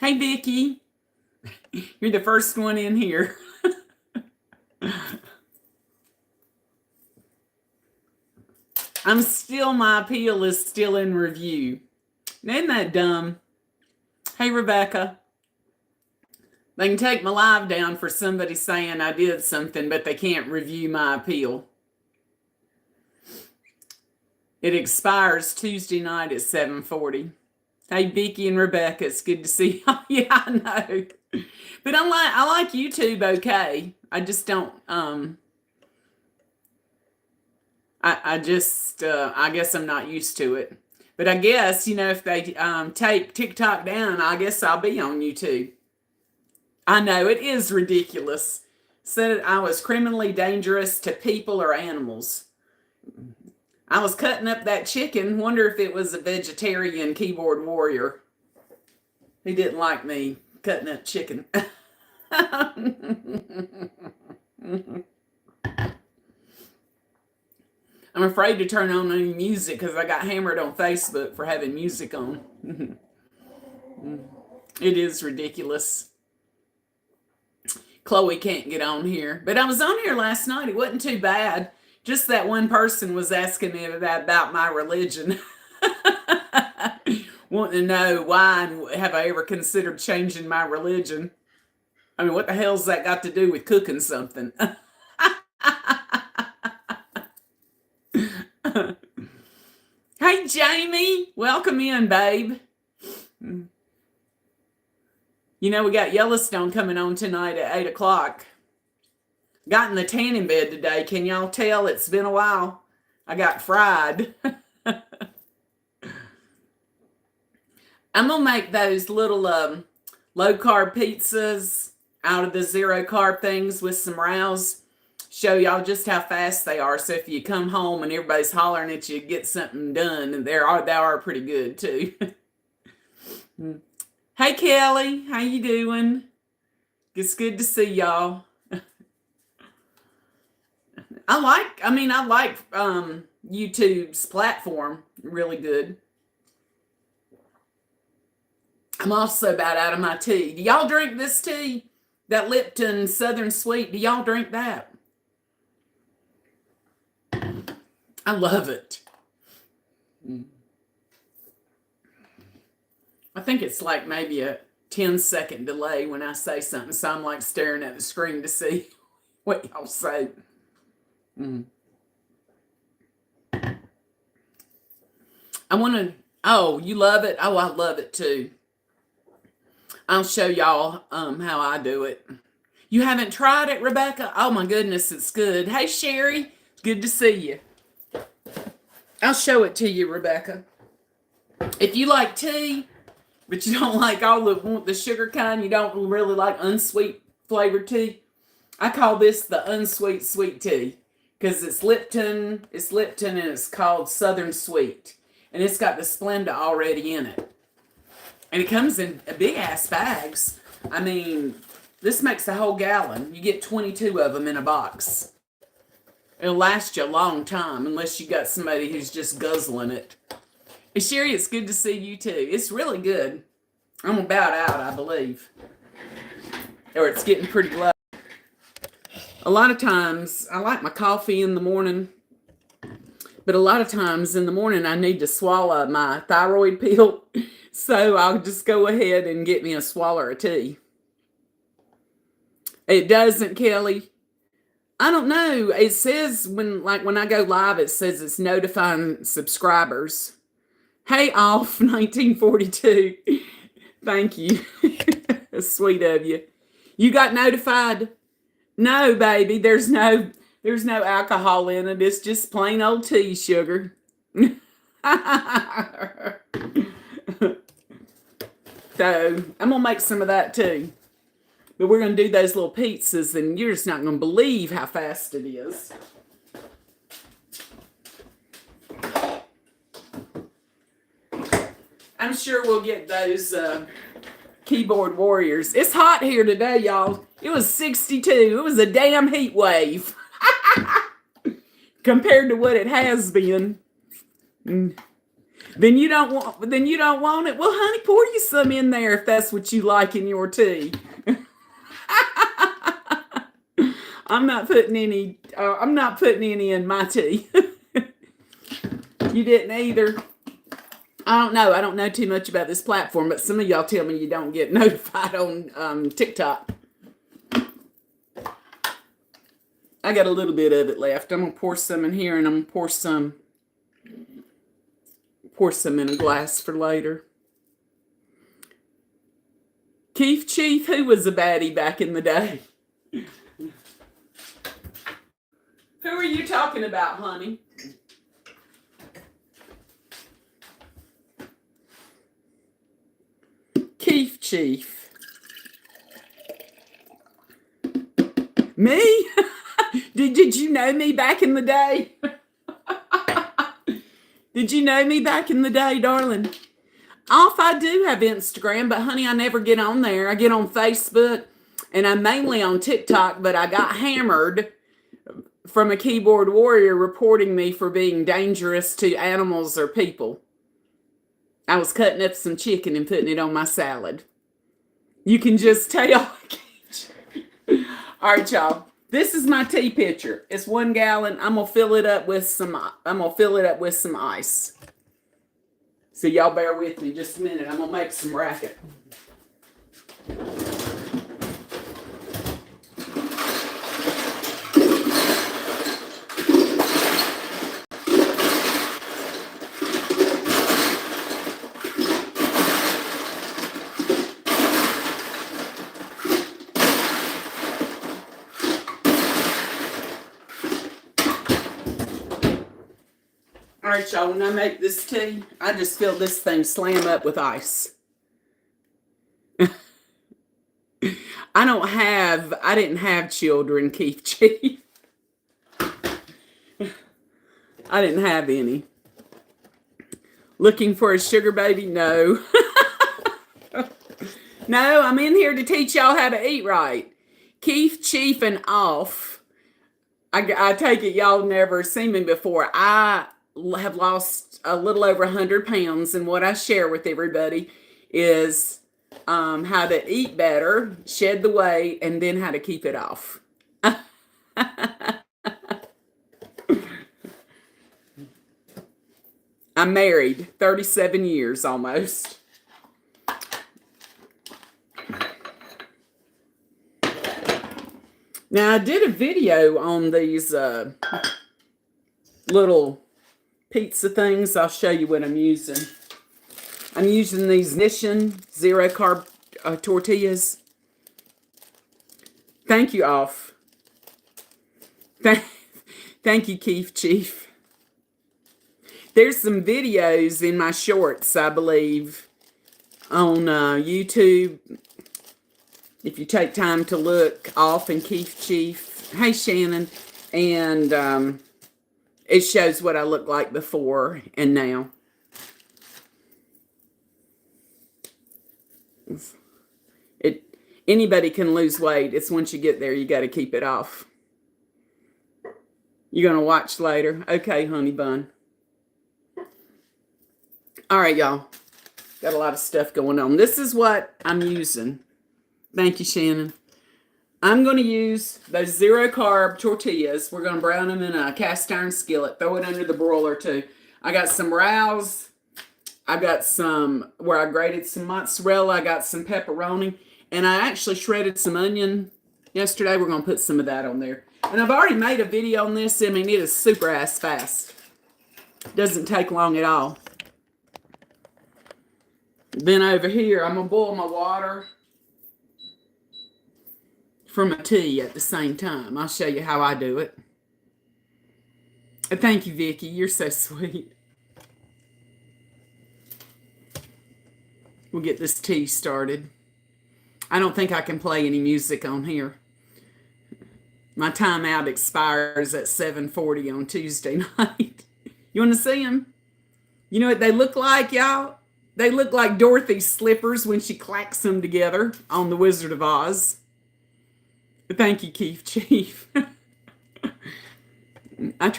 Hey, Vicky. You're the first one in here. My appeal is still in review. Isn't that dumb? Hey, Rebecca. They can take my live down for somebody saying I did something, but they can't review my appeal. It expires Tuesday night at 7:40. Hey, Vicky and Rebecca, it's good to see you. Yeah, I know. But I like YouTube okay. I just don't I guess I'm not used to it. But I guess, if they take TikTok down, I guess I'll be on YouTube. I know, it is ridiculous. Said I was criminally dangerous to people or animals. I was cutting up that chicken. Wonder if it was a vegetarian keyboard warrior. He didn't like me cutting up chicken. I'm afraid to turn on any music because I got hammered on Facebook for having music on. It is ridiculous. Chloe can't get on here. But I was on here last night. It wasn't too bad. Just that one person was asking me about my religion. Wanting to know why and have I ever considered changing my religion. I mean, what the hell's that got to do with cooking something? Hey, Jamie. Welcome in, babe. We got Yellowstone coming on tonight at 8 o'clock. Got in the tanning bed today. Can y'all tell it's been a while? I got fried. I'm going to make those little low-carb pizzas out of the zero-carb things with some rouse. Show y'all just how fast they are. So if you come home and everybody's hollering at you, get something done. And they are pretty good, too. Hey, Kelly. How you doing? It's good to see y'all. I like YouTube's platform. Really good. I'm also about out of my tea. Do y'all drink this tea? That Lipton Southern Sweet. Do y'all drink that? I love it. I think it's like maybe a 10-second delay when I say something, so I'm like staring at the screen to see what y'all say. Oh, you love it? Oh, I love it too. I'll show y'all how I do it. You haven't tried it, Rebecca? Oh my goodness, it's good. Hey, Sherry, good to see you. I'll show it to you, Rebecca. If you like tea, but you don't like all the sugar kind, you don't really like unsweet flavored tea, I call this the unsweet sweet tea because it's Lipton and it's called Southern Sweet. And it's got the Splenda already in it. And it comes in big ass bags. I mean, this makes a whole gallon. You get 22 of them in a box. It'll last you a long time unless you got somebody who's just guzzling it. And Sherry, it's good to see you too. It's really good. I'm about out, I believe. Or it's getting pretty low. A lot of times, I like my coffee in the morning. But a lot of times in the morning, I need to swallow my thyroid pill. So I'll just go ahead and get me a swallow of tea. It doesn't, Kelly. I don't know. It says when I go live, it says it's notifying subscribers. Hey, off 1942. Thank you. That's sweet of you. You got notified? No, baby. There's no alcohol in it. It's just plain old tea, sugar. So I'm gonna make some of that too. But we're gonna do those little pizzas, and you're just not gonna believe how fast it is. I'm sure we'll get those keyboard warriors. It's hot here today, y'all. It was 62. It was a damn heat wave. Compared to what it has been. Then you don't want it. Well, honey, pour you some in there if that's what you like in your tea. I'm not putting any. I'm not putting any in my tea. You didn't either. I don't know. I don't know too much about this platform, but some of y'all tell me you don't get notified on TikTok. I got a little bit of it left. I'm gonna pour some in here, and I'm gonna pour some in a glass for later. Keith Chief, who was a baddie back in the day? Who are you talking about, honey? Keith Chief. Me? Did you know me back in the day? Did you know me back in the day, darling? Off, I do have Instagram, but honey, I never get on there. I get on Facebook, and I'm mainly on TikTok, but I got hammered from a keyboard warrior reporting me for being dangerous to animals or people. I was cutting up some chicken and putting it on my salad. You can just tell. All right, y'all. This is my tea pitcher. It's 1 gallon. I'm gonna fill it up with some ice. So y'all bear with me just a minute. I'm gonna make some racket. All right, y'all, when I make this tea, I just feel this thing slam up with ice. I didn't have children, Keith Chief. I didn't have any. Looking for a sugar baby? No. No, I'm in here to teach y'all how to eat right. Keith Chief and off. I take it y'all never seen me before. I have lost a little over 100 pounds, and what I share with everybody is how to eat better, shed the weight, and then how to keep it off. I'm married 37 years almost. Now, I did a video on these little pizza things. I'll show you what I'm using. I'm using these Mission zero carb tortillas. Thank you, off. Thank you, Keith Chief. There's some videos in my shorts, I believe, on YouTube. If you take time to look, off and Keith Chief. Hey, Shannon. And it shows what I look like before and now. Anybody can lose weight. It's once you get there, you got to keep it off. You gonna watch later? Okay, honey bun. All right, y'all. Got a lot of stuff going on. This is what I'm using. Thank you, Shannon. I'm going to use those zero carb tortillas. We're going to brown them in a cast iron skillet. Throw it under the broiler too. I got some rouse. I got some where I grated some mozzarella. I got some pepperoni. And I actually shredded some onion yesterday. We're going to put some of that on there. And I've already made a video on this. I mean, it is super ass fast. Doesn't take long at all. Then over here, I'm going to boil my water for my tea at the same time. I'll show you how I do it. Thank you, Vicki. You're so sweet. We'll get this tea started. I don't think I can play any music on here. My timeout expires at 7:40 on Tuesday night. You want to see them? You know what they look like, y'all? They look like Dorothy's slippers when she clacks them together on The Wizard of Oz. Thank you, Keith Chief. I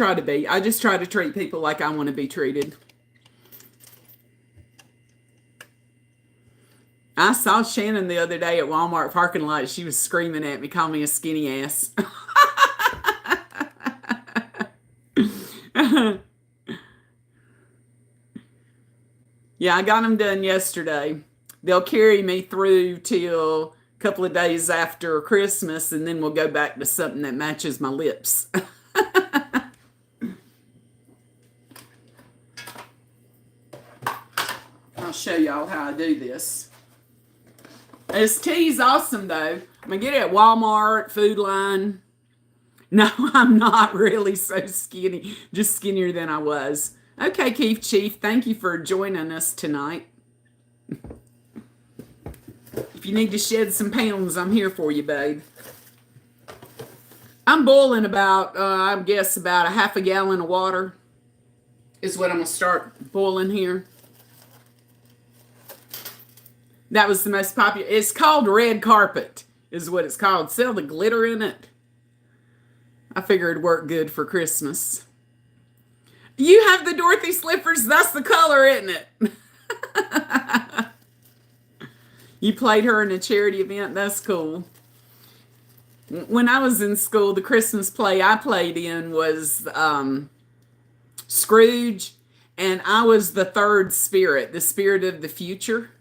just try to treat people like I want to be treated. I saw Shannon the other day at Walmart parking lot. She was screaming at me, calling me a skinny ass. Yeah, I got them done yesterday. They'll carry me through till a couple of days after Christmas, and then we'll go back to something that matches my lips. I'll show y'all how I do this. This tea's awesome, though. I'm going to get it at Walmart, Food Line. No, I'm not really so skinny, just skinnier than I was. Okay, Keith Chief, thank you for joining us tonight. If you need to shed some pounds, I'm here for you, babe. I'm boiling about, I guess, about a half a gallon of water is what I'm going to start boiling here. That was the most popular. It's called Red Carpet, is what it's called. Sell the glitter in it. I figured it'd work good for Christmas. You have the Dorothy slippers. That's the color, isn't it? You played her in a charity event. That's cool. When I was in school, the Christmas play I played in was Scrooge, and I was the third spirit, the spirit of the future,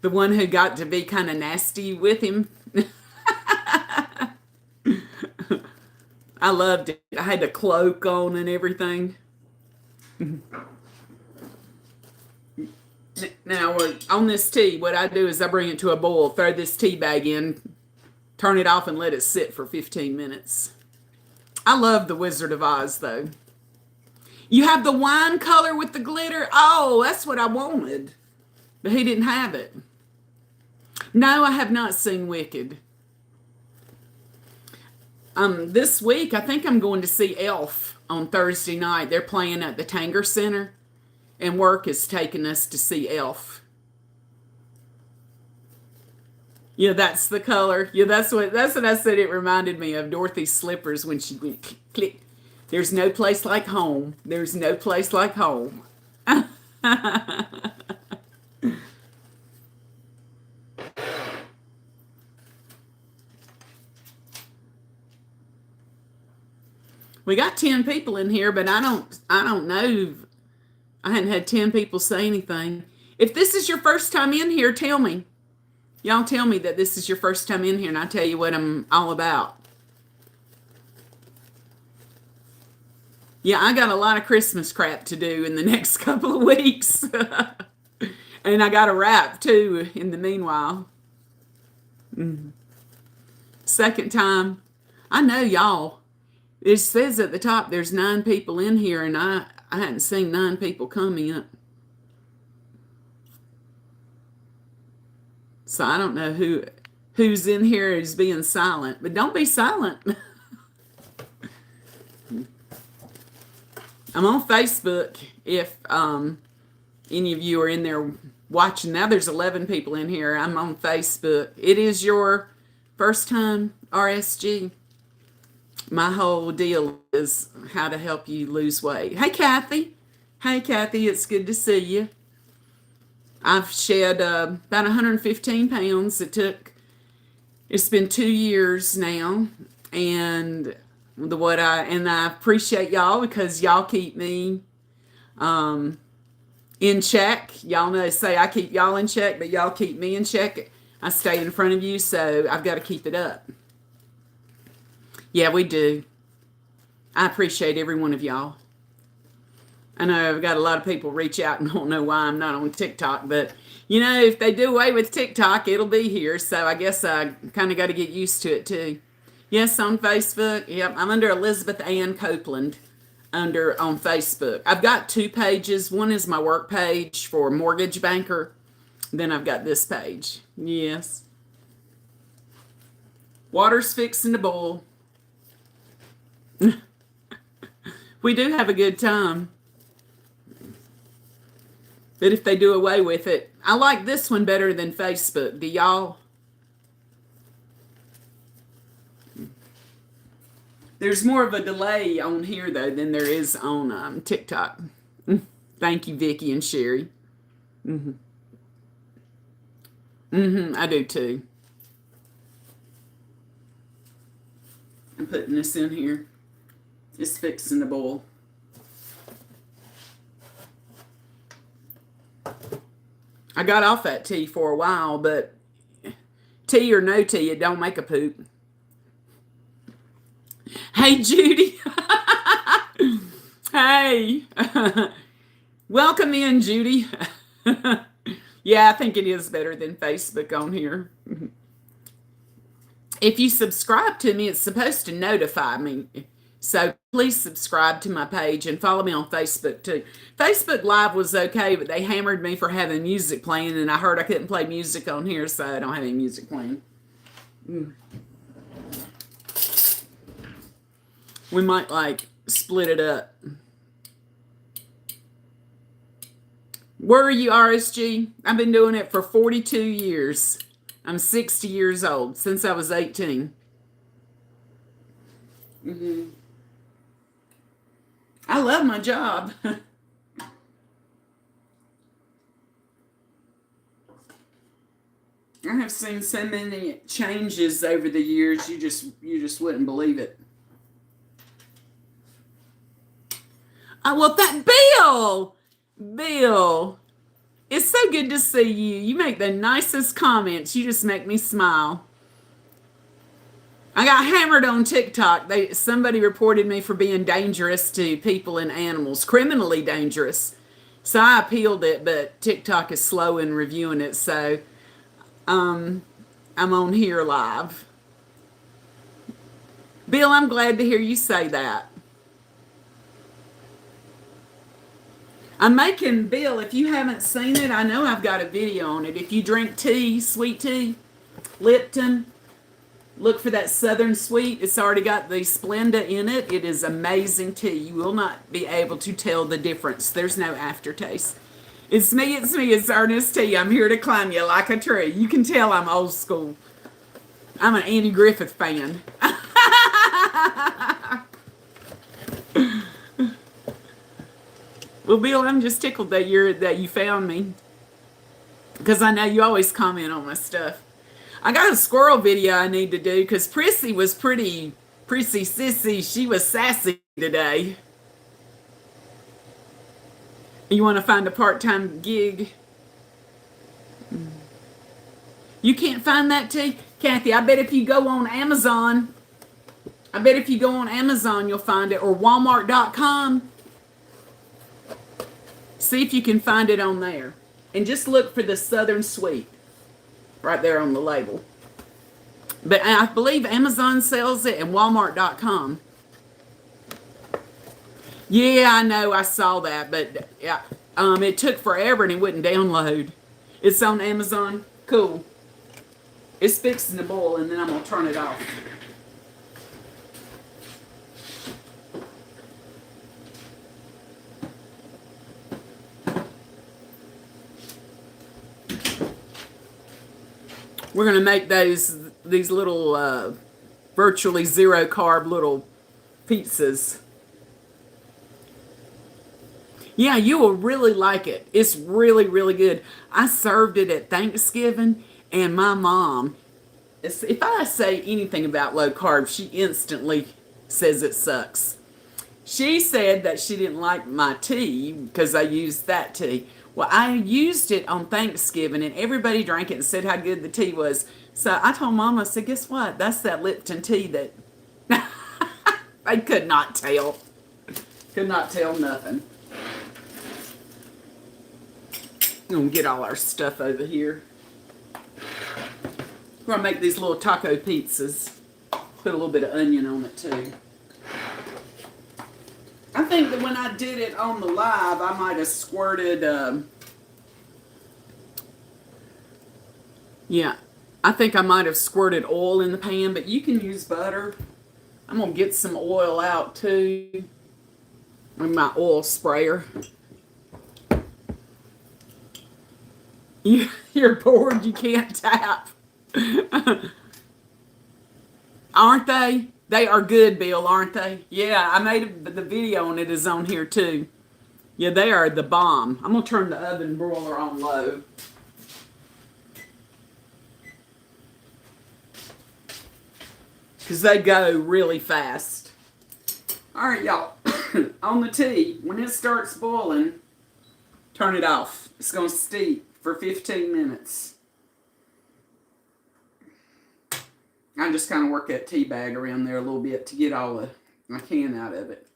the one who got to be kind of nasty with him. I loved it. I had a cloak on and everything. Now, on this tea, what I do is I bring it to a boil, throw this tea bag in, turn it off, and let it sit for 15 minutes. I love the Wizard of Oz, though. You have the wine color with the glitter? Oh, that's what I wanted. But he didn't have it. No, I have not seen Wicked. This week, I think I'm going to see Elf on Thursday night. They're playing at the Tanger Center, and work is taking us to see Elf. Yeah, that's the color. Yeah, that's what I said. It reminded me of Dorothy's slippers when she went click, click. There's no place like home. There's no place like home. We got 10 people in here, but I don't know. I hadn't had 10 people say anything. If this is your first time in here, tell me. Y'all tell me that this is your first time in here, and I'll tell you what I'm all about. Yeah, I got a lot of Christmas crap to do in the next couple of weeks. And I got a wrap, too, in the meanwhile. Second time. I know, y'all. It says at the top there's 9 people in here, and I hadn't seen 9 people come in. So I don't know who's in here is being silent, but don't be silent. I'm on Facebook if any of you are in there watching. Now there's 11 people in here. I'm on Facebook. It is your first time RSG. My whole deal is how to help you lose weight. Hey, Kathy. Hey, Kathy. It's good to see you. I've shed about 115 pounds. It's been 2 years now. And I appreciate y'all because y'all keep me in check. Y'all know, say I keep y'all in check, but y'all keep me in check. I stay in front of you, so I've got to keep it up. Yeah, we do. I appreciate every one of y'all. I know I've got a lot of people reach out and don't know why I'm not on TikTok, but you know, if they do away with TikTok, it'll be here. So I guess I kind of got to get used to it too. Yes, on Facebook. Yep, I'm under Elizabeth Ann Copeland on Facebook. I've got 2 pages. One is my work page for mortgage banker. Then I've got this page. Yes. Water's fixing to boil. We do have a good time. But if they do away with it, I like this one better than Facebook. Do y'all? There's more of a delay on here, though, than there is on TikTok. Thank you, Vicki and Sherry. I do too. I'm putting this in here. It's fixing to boil. I got off that tea for a while, but tea or no tea, it don't make a poop. Hey, Judy. Hey. Welcome in, Judy. Yeah, I think it is better than Facebook on here. If you subscribe to me, it's supposed to notify me. So please subscribe to my page and follow me on Facebook too. Facebook Live was okay, but they hammered me for having music playing, and I heard I couldn't play music on here, so I don't have any music playing. We might like split it up. Where are you, RSG? I've been doing it for 42 years. I'm 60 years old, since I was 18. I love my job. I have seen so many changes over the years, you just wouldn't believe it. Well, that Bill, it's so good to see you. You make the nicest comments. You just make me smile. I got hammered on TikTok. Somebody reported me for being dangerous to people and animals, criminally dangerous. So I appealed it, but TikTok is slow in reviewing it. So I'm on here live. Bill, I'm glad to hear you say that. I'm making, Bill, if you haven't seen it, I know I've got a video on it. If you drink tea, sweet tea, Lipton, look for that Southern Sweet. It's already got the Splenda in it. It is amazing tea. You will not be able to tell the difference. There's no aftertaste. It's me, it's Ernest T. I'm here to climb you like a tree. You can tell I'm old school. I'm an Andy Griffith fan. Well, Bill, I'm just tickled that you found me, because I know you always comment on my stuff. I got a squirrel video I need to do, because Prissy was pretty sissy. She was sassy today. You want to find a part-time gig? You can't find that too? Kathy, I bet if you go on Amazon, you'll find it, or Walmart.com. See if you can find it on there. And just look for the Southern Sweet right there on the label. But I believe Amazon sells it and Walmart.com. Yeah, I know. I saw that. But yeah, it took forever and it wouldn't download. It's on Amazon. Cool. It's fixing to boil, and then I'm going to turn it off. We're going to make these little virtually zero carb little pizzas. Yeah, you will really like it. It's really, really good. I served it at Thanksgiving, and my mom, if I say anything about low carb, she instantly says it sucks. She said that she didn't like my tea because I used that tea. Well, I used it on Thanksgiving, and everybody drank it and said how good the tea was. So I told Mom, I said, guess what? That's that Lipton tea that they could not tell. Could not tell nothing. I'm going to get all our stuff over here. We're going to make these little taco pizzas. Put a little bit of onion on it, too. I think that when I did it on the live, I might have squirted, yeah, I think I might have squirted oil in the pan, but you can use butter. I'm going to get some oil out, too, with my oil sprayer. You're bored, you can't tap. Aren't they? They are good, Bill, aren't they? Yeah, I made the video on it is on here too. Yeah, they are the bomb. I'm going to turn the oven broiler on low. because they go really fast. All right, y'all. On the tea, when it starts boiling, turn it off. It's going to steep for 15 minutes. I just kind of work that tea bag around there a little bit to get all I can out of it.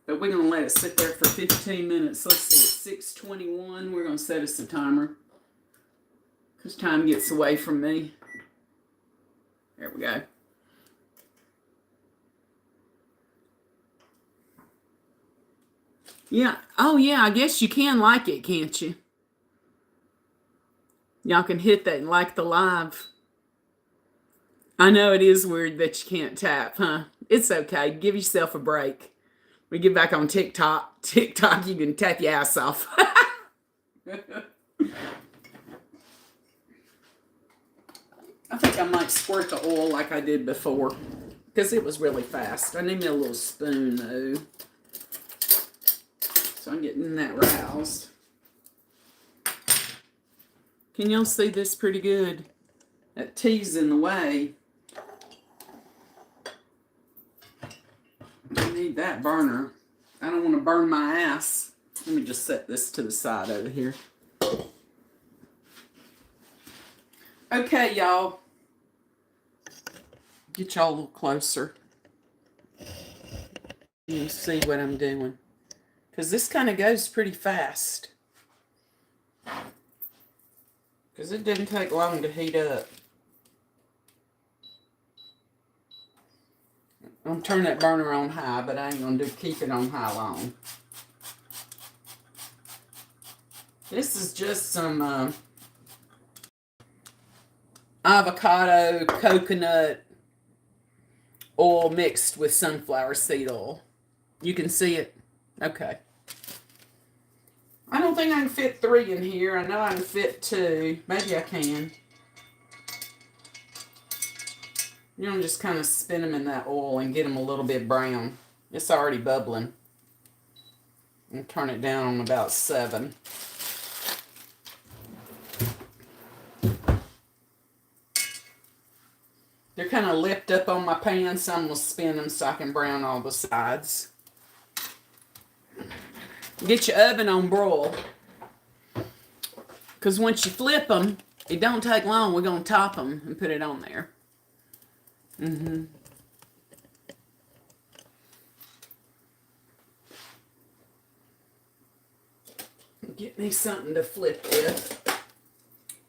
But we're going to let it sit there for 15 minutes. Let's see, it's 6:21. We're going to set us a timer because time gets away from me. There we go. Yeah. Oh, yeah. I guess you can like it, can't you? Y'all can hit that and like the live. I know it is weird that you can't tap, huh? It's okay. Give yourself a break. We get back on TikTok. TikTok, you can tap your ass off. I think I might squirt the oil like I did before because it was really fast. I need me a little spoon, though. So I'm getting that roused. Can y'all see this pretty good? That tea's in the way. I need that burner. I don't want to burn my ass. Let me just set this to the side over here. Okay, y'all. Get y'all a little closer. You can see what I'm doing. Because this kind of goes pretty fast. Because it didn't take long to heat up. I'm going to turn that burner on high, but I ain't going to keep it on high long. This is just some avocado coconut oil mixed with sunflower seed oil. You can see it? Okay. I don't think I can fit 3 in here. I know I can fit 2. Maybe I can. You know, just kind of spin them in that oil and get them a little bit brown. It's already bubbling. And turn it down on about 7. They're kind of lipped up on my pan, so I'm going to spin them so I can brown all the sides. Get your oven on broil. Because once you flip them, it don't take long. We're going to top them and put it on there. Get me something to flip with.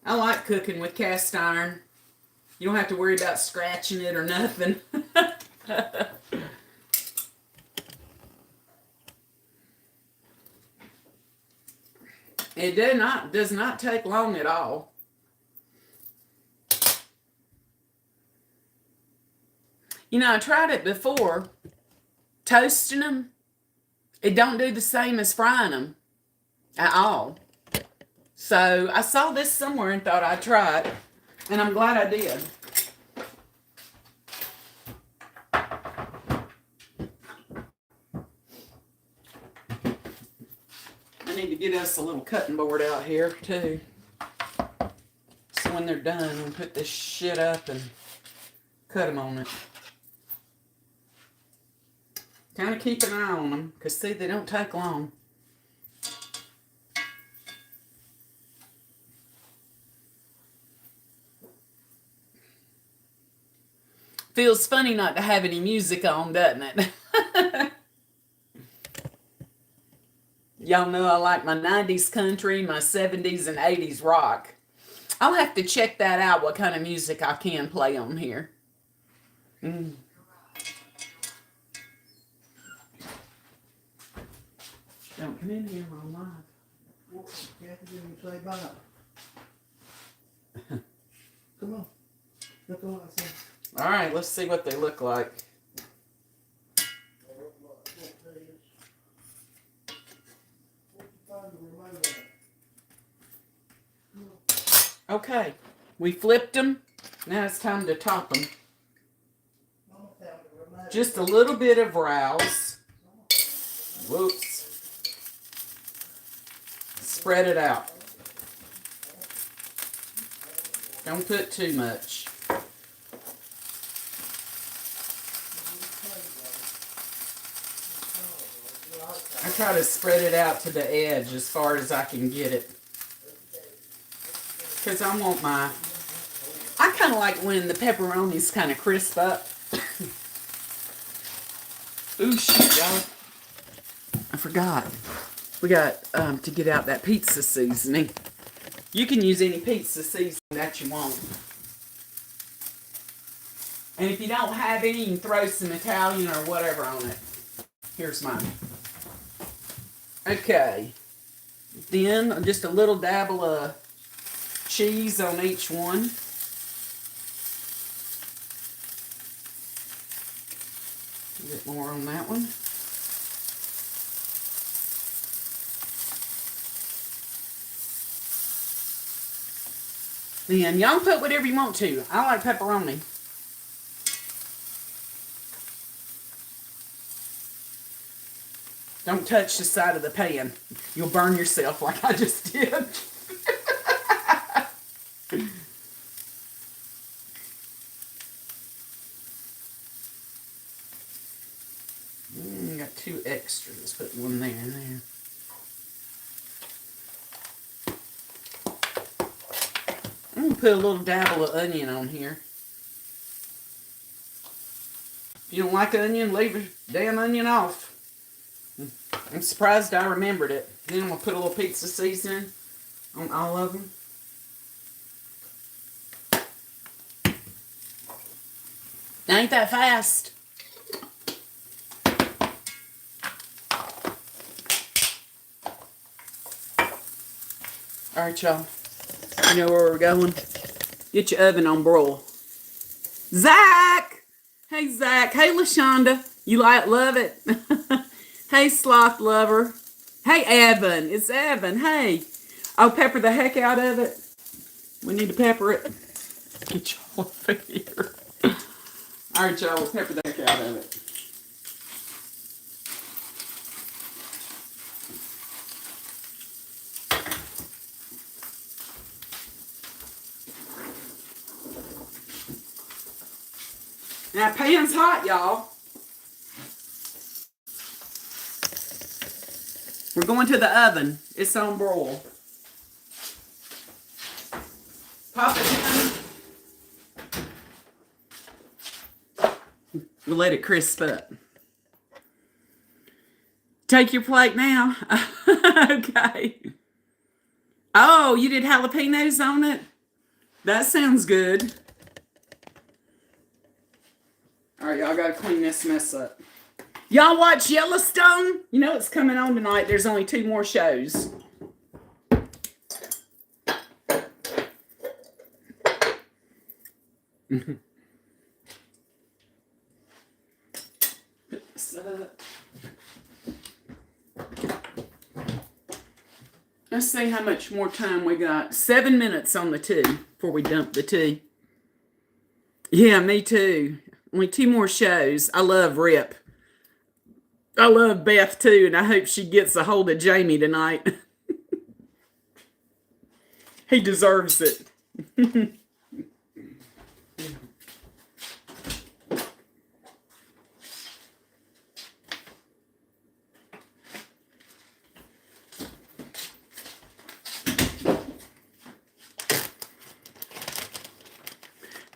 I like cooking with cast iron. You don't have to worry about scratching it or nothing. It does not take long at all. You know, I tried it before, toasting them. It don't do the same as frying them at all. So I saw this somewhere and thought I'd try it, and I'm glad I did. I need to get us a little cutting board out here too. So when they're done, we'll put this shit up and cut them on it. Kind of keep an eye on them, because see, they don't take long. Feels funny not to have any music on, doesn't it? Y'all know I like my 90s country, my 70s and 80s rock. I'll have to check that out, what kind of music I can play on here. Don't come in here on live. Say bye. Come on. Look what I said. All right, let's see what they look like. Okay, we flipped them. Now it's time to top them. Just a little bit of rouse. Whoops. Spread it out. Don't put too much. I try to spread it out to the edge as far as I can get it. Because I want my... I kind of like when the pepperonis kind of crisp up. Ooh, shoot, y'all. I forgot. We got to get out that pizza seasoning. You can use any pizza seasoning that you want. And if you don't have any, you can throw some Italian or whatever on it. Here's mine. Okay. Then just a little dabble of cheese on each one. A bit more on that one. Then y'all put whatever you want to. I like pepperoni. Don't touch the side of the pan. You'll burn yourself like I just did. Got 2 extras. Put one there and there. I'm going to put a little dabble of onion on here. If you don't like onion, leave the damn onion off. I'm surprised I remembered it. Then I'm going to put a little pizza seasoning on all of them. Ain't that fast? Alright, y'all. You know where we're going? Get your oven on broil. Zach! Hey, Zach. Hey, LaShonda. You love it? Hey, sloth lover. Hey, Evan. It's Evan. Hey. I'll pepper the heck out of it. We need to pepper it. Get y'all over here. Alright, y'all. We'll pepper the heck out of it. Now, pan's hot, y'all. We're going to the oven. It's on broil. Pop it in. We'll let it crisp up. Take your plate now. Okay. Oh, you did jalapenos on it? That sounds good. Alright, y'all gotta clean this mess up. Y'all watch Yellowstone? You know it's coming on tonight. There's only 2 more shows. Put this up. Let's see how much more time we got. 7 minutes on the tea before we dump the tea. Yeah, me too. Only 2 more shows. I love Rip. I love Beth too, and I hope she gets a hold of Jamie tonight. He deserves it.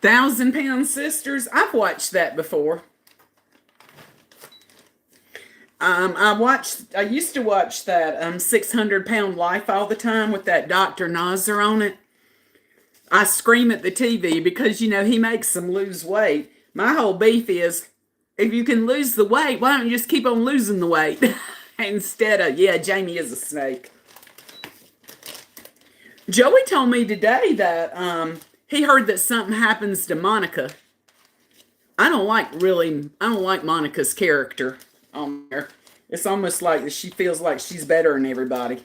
1,000-Pound Sisters. I've watched that before. I used to watch that 600-Pound Life all the time with that Dr. Nasser on it. I scream at the TV because, you know, he makes them lose weight. My whole beef is, if you can lose the weight, why don't you just keep on losing the weight? Instead of, yeah, Jamie is a snake. Joey told me today that he heard that something happens to Monica. I don't like Monica's character on there. It's almost like she feels like she's better than everybody.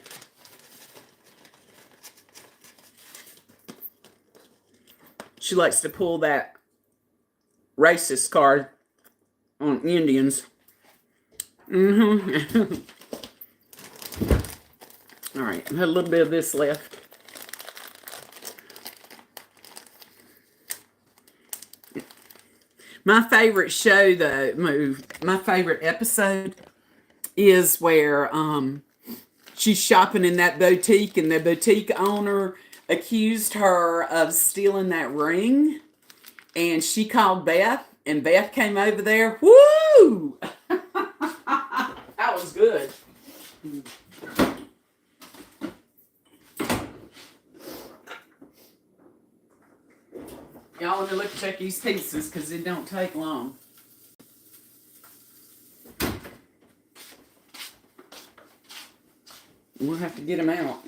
She likes to pull that racist card on Indians. Mm-hmm. All right, I had a little bit of this left. My favorite show, though, my favorite episode is where she's shopping in that boutique, and the boutique owner accused her of stealing that ring, and she called Beth, and Beth came over there. Woo! That was good. Y'all let me check these pieces because it don't take long. We'll have to get them out.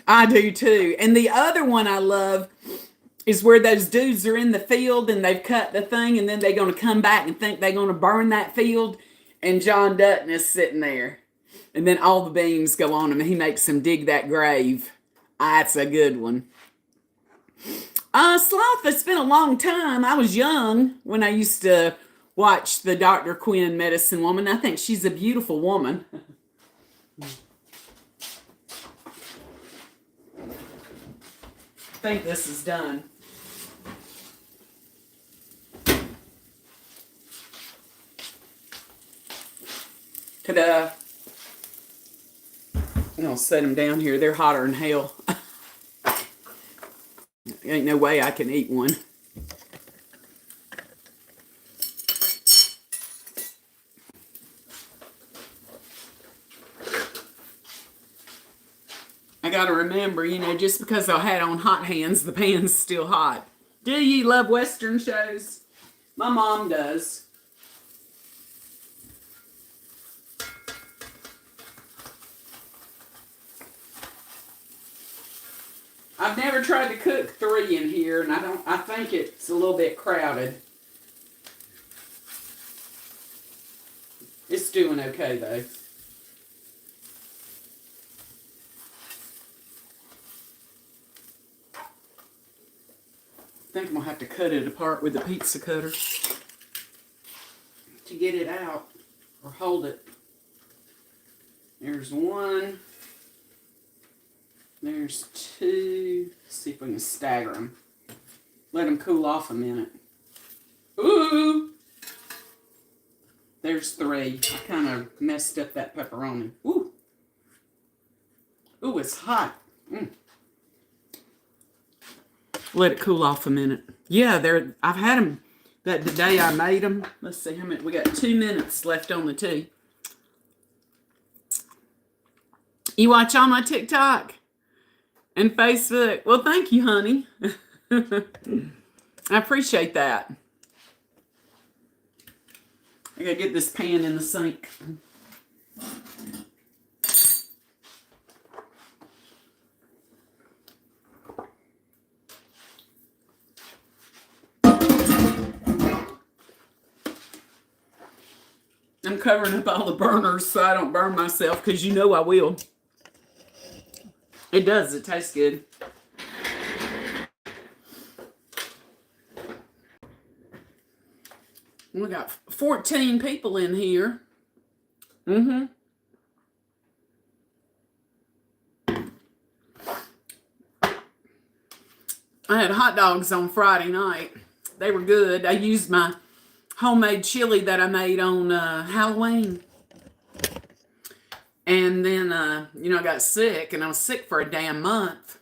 I do too. And the other one I love is where those dudes are in the field and they've cut the thing, and then they're going to come back and think they're going to burn that field, and John Dutton is sitting there. And then all the beams go on him and he makes them dig that grave. That's a good one. Sloth, it's been a long time. I was young when I used to watch the Dr. Quinn Medicine Woman. I think she's a beautiful woman. I think this is done. Ta-da. I'm going to set them down here. They're hotter than hell. Ain't no way I can eat one. I got to remember, you know, just because I had on hot hands, the pan's still hot. Do you love Western shows? My mom does. I've never tried to cook 3 in here, and I think it's a little bit crowded. It's doing okay though. I think I'm gonna have to cut it apart with the pizza cutter to get it out, or hold it. There's 1. There's 2. Let's see if we can stagger them. Let them cool off a minute. Ooh! There's 3. I kind of messed up that pepperoni. Ooh! Ooh, it's hot. Let it cool off a minute. Yeah, I've had them the day I made them. Let's see how many. We got 2 minutes left on the tea. You watch all my TikTok and Facebook. Well, thank you, honey. I appreciate that. I gotta get this pan in the sink. I'm covering up all the burners so I don't burn myself, because you know I will. It does. It tastes good. We got 14 people in here. I had hot dogs on Friday night. They were good. I used my homemade chili that I made on Halloween. And then, you know, I got sick, and I was sick for a damn month.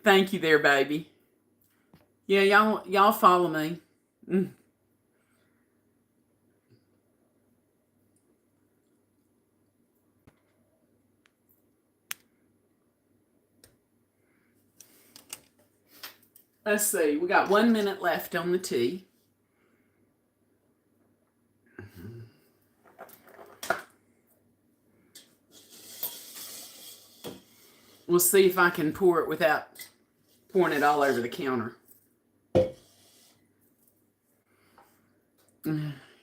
Thank you there, baby. Yeah, y'all follow me. Let's see. We got 1 minute left on the tea. We'll see if I can pour it without pouring it all over the counter.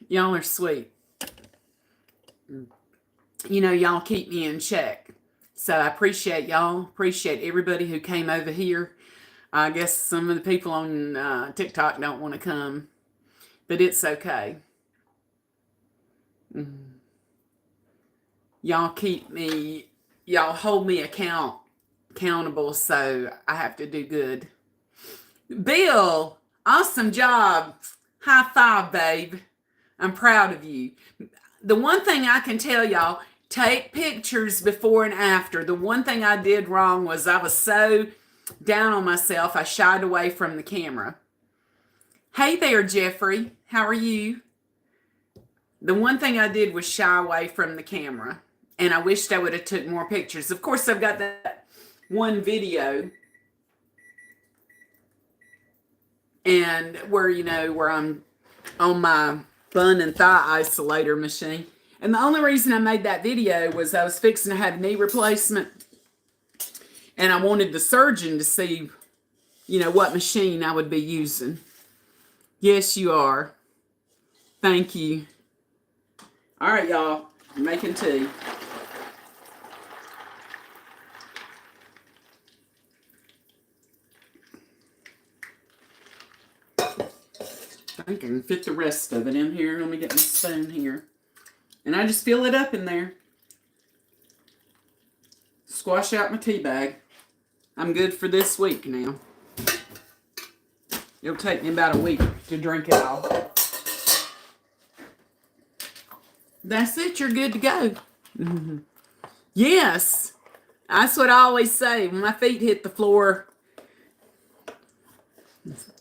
Y'all are sweet. You know, y'all keep me in check. So I appreciate y'all. Appreciate everybody who came over here. I guess some of the people on TikTok don't want to come, but it's okay. Y'all hold me account accountable, so I have to do good. Bill, awesome job. High five, babe. I'm proud of you. The one thing I can tell y'all, take pictures before and after. The one thing I did wrong was I was so down on myself, I shied away from the camera. Hey there, Jeffrey. How are you? The one thing I did was shy away from the camera, and I wished I would have took more pictures. Of course, I've got that one video, and where I'm on my bun and thigh isolator machine. And the only reason I made that video was I was fixing to have knee replacement, and I wanted the surgeon to see, what machine I would be using. Yes, you are. Thank you. All right, y'all. I'm making tea. I can fit the rest of it in here. Let me get my spoon here. And I just fill it up in there. Squash out my tea bag. I'm good for this week now. It'll take me about a week to drink it all. That's it. You're good to go. Mm-hmm. Yes. That's what I always say. When my feet hit the floor,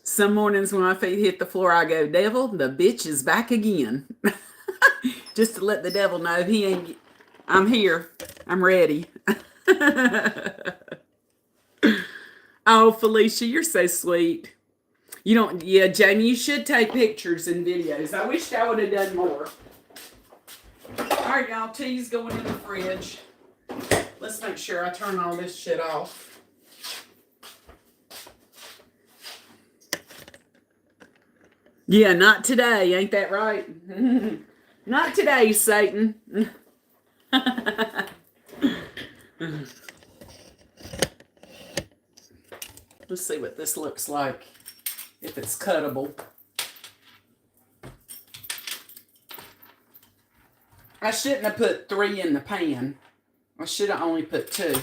some mornings when my feet hit the floor, I go, devil, the bitch is back again. Just to let the devil know I'm here. I'm ready. Oh, Felicia, you're so sweet. Yeah, Jamie, you should take pictures and videos. I wish I would have done more. All right, y'all, tea's going in the fridge. Let's make sure I turn all this shit off. Yeah, not today. Ain't that right? Not today, Satan. Let's see what this looks like, if it's cuttable. I shouldn't have put 3 in the pan. I should have only put 2.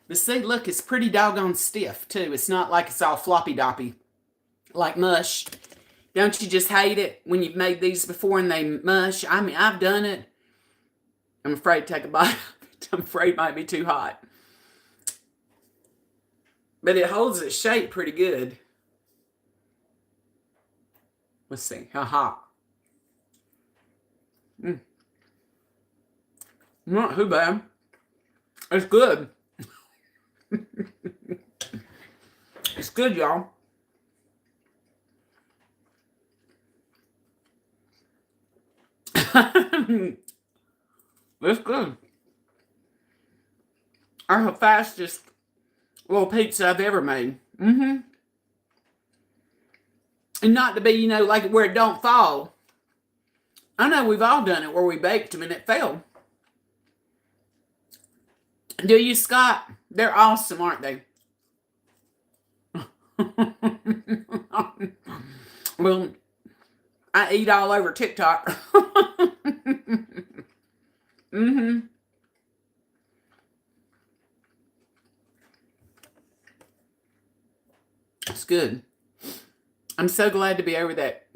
But see, look, it's pretty doggone stiff, too. It's not like it's all floppy-doppy, like mush. Don't you just hate it when you've made these before and they mush? I mean, I've done it. I'm afraid to take a bite. I'm afraid it might be too hot. But it holds its shape pretty good. Let's see. How hot? Not too bad. It's good. It's good, y'all. It's good. Our fastest little pizza I've ever made. And not to be, like where it don't fall. I know we've all done it where we baked them and it fell. Do you, Scott? They're awesome, aren't they? Well, I eat all over TikTok. It's good. I'm so glad to be over that.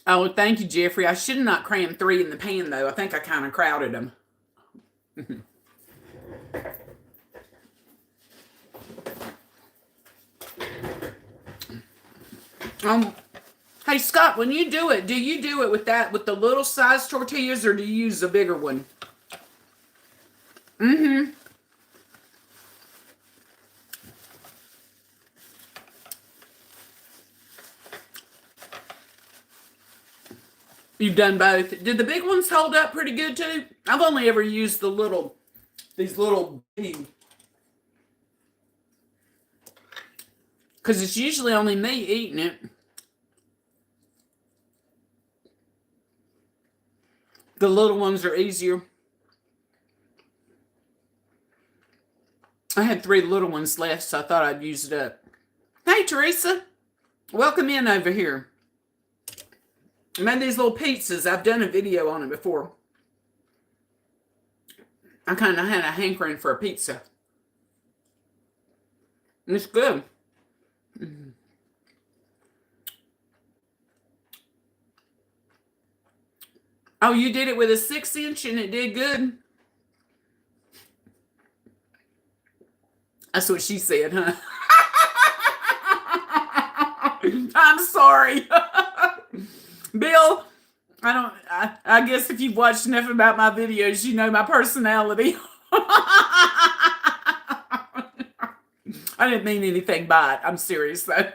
Oh, thank you, Jeffrey. I should have not crammed 3 in the pan, though. I think I kind of crowded them. Hey, Scott, when you do it, do you do it with the little size tortillas, or do you use a bigger one? You've done both. Did the big ones hold up pretty good too? I've only ever used these little big, because it's usually only me eating it. The little ones are easier. I had 3 little ones left, so I thought I'd use it up. Hey, Teresa. Welcome in over here. I made these little pizzas. I've done a video on it before. I kind of had a hankering for a pizza. It's good. Oh, you did it with a 6-inch and it did good? That's what she said, huh? I'm sorry. Bill, I guess if you've watched enough about my videos, you know my personality. I didn't mean anything by it. I'm serious, though.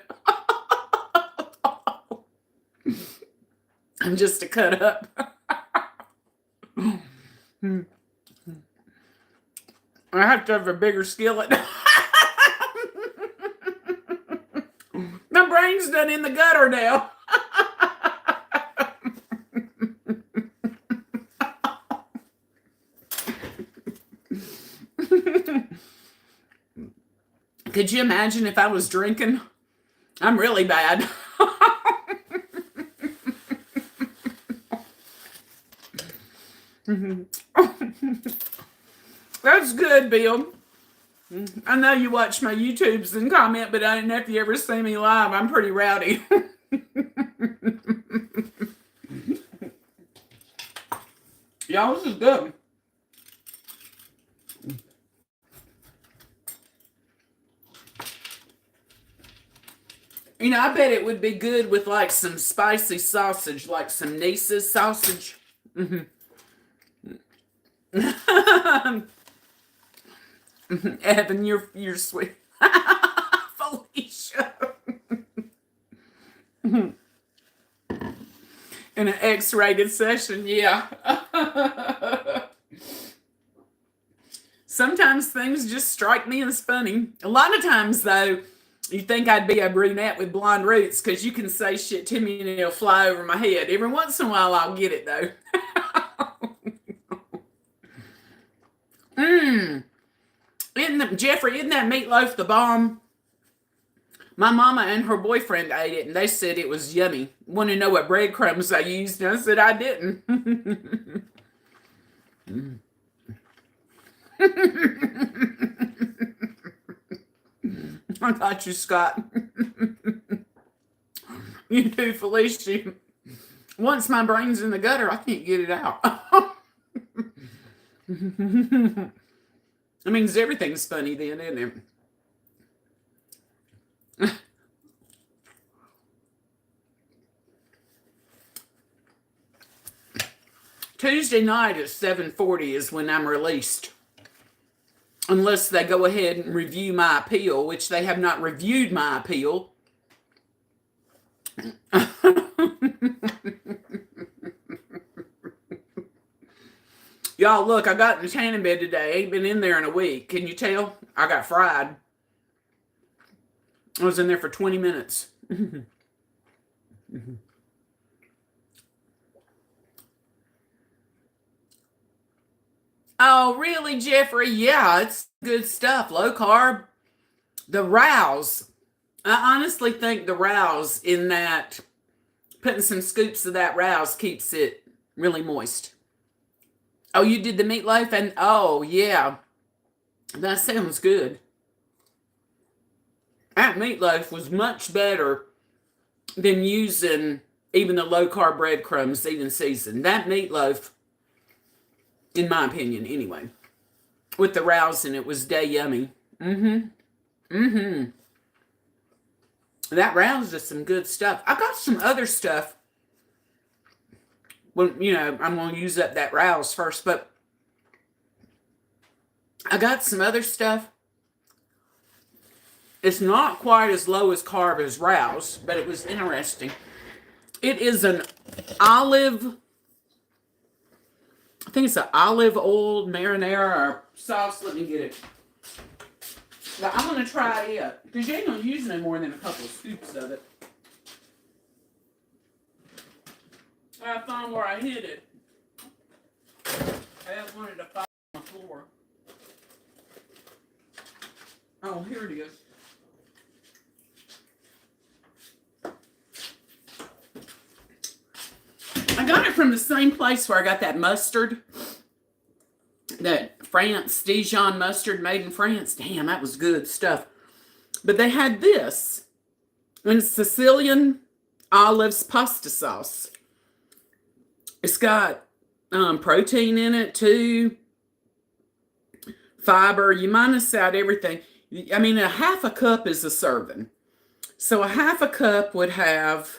I'm just a cut up. I have to have a bigger skillet. My brain's done in the gutter now. Could you imagine if I was drinking? I'm really bad. That's good, Bill. I know you watch my YouTubes and comment, but I don't know if you ever see me live. I'm pretty rowdy. Y'all, this is good. You know, I bet it would be good with like some spicy sausage, like some Nice's sausage. Evan, you're sweet. Felicia. In an X-rated session, yeah. Sometimes things just strike me as funny. A lot of times, though, you think I'd be a brunette with blonde roots because you can say shit to me and it'll fly over my head. Every once in a while, I'll get it, though. Jeffrey, isn't that meatloaf the bomb? My mama and her boyfriend ate it, and they said it was yummy. Want to know what breadcrumbs I used? And I said I didn't. I got you, Scott. You too, Felicia. Once my brain's in the gutter, I can't get it out. It means everything's funny then, isn't it? Tuesday night at 7:40 is when I'm released. Unless they go ahead and review my appeal, which they have not reviewed my appeal. Y'all, look, I got in the tanning bed today. Ain't been in there in a week. Can you tell? I got fried. I was in there for 20 minutes. Oh, really, Jeffrey? Yeah, it's good stuff. Low carb. The rouse. I honestly think the rouse in that, putting some scoops of that rouse keeps it really moist. Oh, you did the meatloaf? And oh, yeah. That sounds good. That meatloaf was much better than using even the low-carb breadcrumbs, even seasoned. That meatloaf, in my opinion, anyway, with the rouse in it, was day yummy. That rouse is some good stuff. I got some other stuff. Well, you know, I'm going to use up that rouse first, but I got some other stuff. It's not quite as low as carb as rouse, but it was interesting. It is an olive, I think it's an olive oil marinara or sauce. Let me get it. But I'm going to try it because you ain't going to use no more than a couple of scoops of it. I found where I hid it. I wanted to find it on the floor. Oh, here it is. I got it from the same place where I got that mustard. That France Dijon mustard made in France. Damn, that was good stuff. But they had this, and it's Sicilian olives pasta sauce. It's got protein in it too, fiber. You minus out everything. I mean, a half a cup is a serving. So a half a cup would have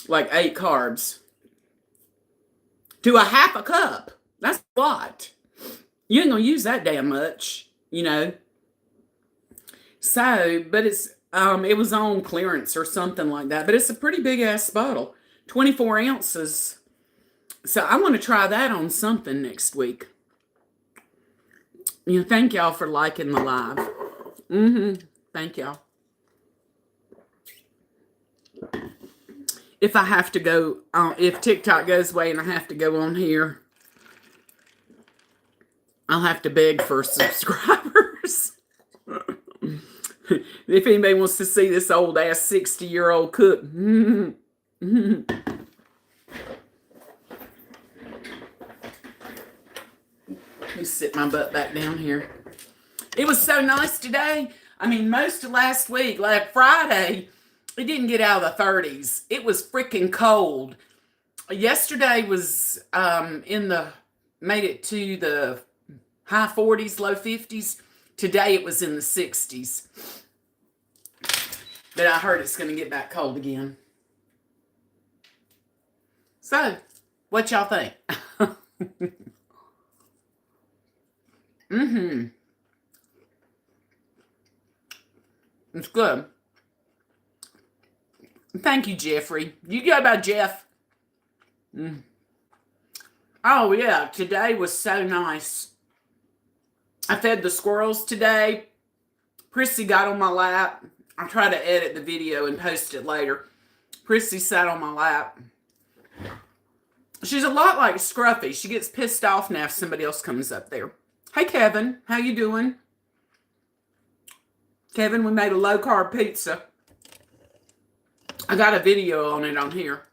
like 8 carbs. To a half a cup. That's a lot. You ain't gonna use that damn much, you know. So, but it was on clearance or something like that. But it's a pretty big ass bottle. 24 ounces. So I want to try that on something next week. You know, thank y'all for liking the live. Thank y'all. If I have to go, if TikTok goes away and I have to go on here, I'll have to beg for subscribers. If anybody wants to see this old ass 60-year-old cook. Let me sit my butt back down here. It was so nice today. I mean, most of last week, like Friday, it didn't get out of the 30s. It was freaking cold. Yesterday was made it to the high 40s, low 50s. Today it was in the 60s. But I heard it's going to get back cold again. So, what y'all think? It's good. Thank you, Jeffrey. You go by Jeff. Oh, yeah. Today was so nice. I fed the squirrels today. Prissy got on my lap. I'll try to edit the video and post it later. Prissy sat on my lap. She's a lot like Scruffy. She gets pissed off now if somebody else comes up there. Hey, Kevin. How you doing? Kevin, we made a low-carb pizza. I got a video on it on here.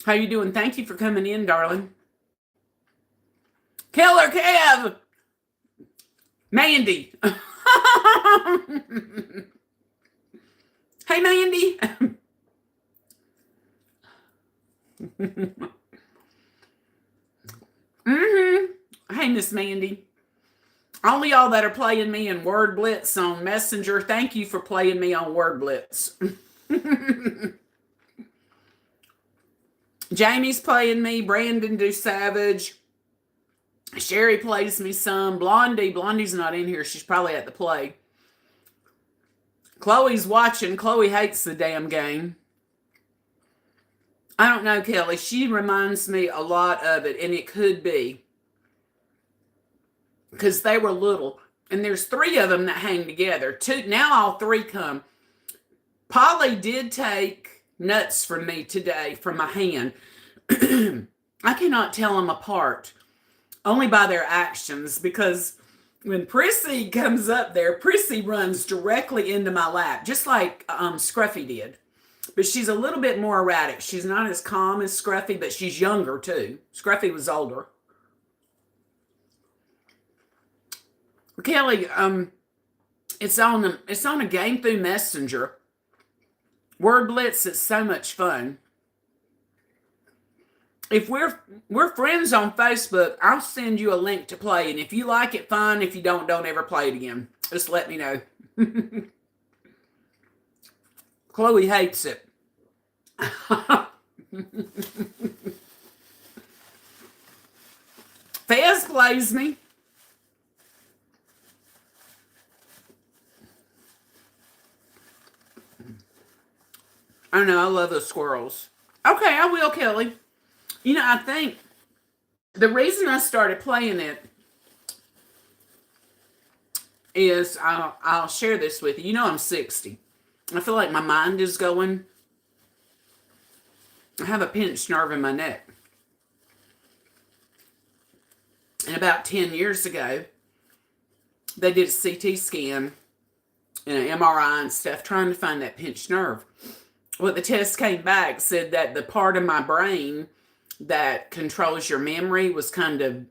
How you doing? Thank you for coming in, darling. Killer Kev! Mandy. Hey, Mandy. Hey, Miss Mandy. All y'all that are playing me in Word Blitz on Messenger, thank you for playing me on Word Blitz. Jamie's playing me. Brandon do Savage. Sherry plays me some. Blondie's not in here. She's probably at the play. Chloe's watching. Chloe hates the damn game. I don't know, Kelly. She reminds me a lot of it, and it could be. Because they were little. And there's 3 of them that hang together. 2, now all 3 come. Polly did take nuts from me today from my hand. I cannot tell them apart. Only by their actions, because when Prissy comes up there, Prissy runs directly into my lap, just like Scruffy did. But she's a little bit more erratic. She's not as calm as Scruffy, but she's younger too. Scruffy was older. Kelly, it's on a game through Messenger. Word Blitz, it's so much fun. If we're friends on Facebook, I'll send you a link to play. And if you like it, fine. If you don't ever play it again. Just let me know. Chloe hates it. Fez plays me. I don't know. I love those squirrels. Okay, I will, Kelly. You know, I think the reason I started playing it is, I'll share this with you. You know, I'm 60. I feel like my mind is going. I have a pinched nerve in my neck. And about 10 years ago, they did a CT scan and an MRI and stuff trying to find that pinched nerve. Well, the test came back, said that the part of my brain that controls your memory was kind of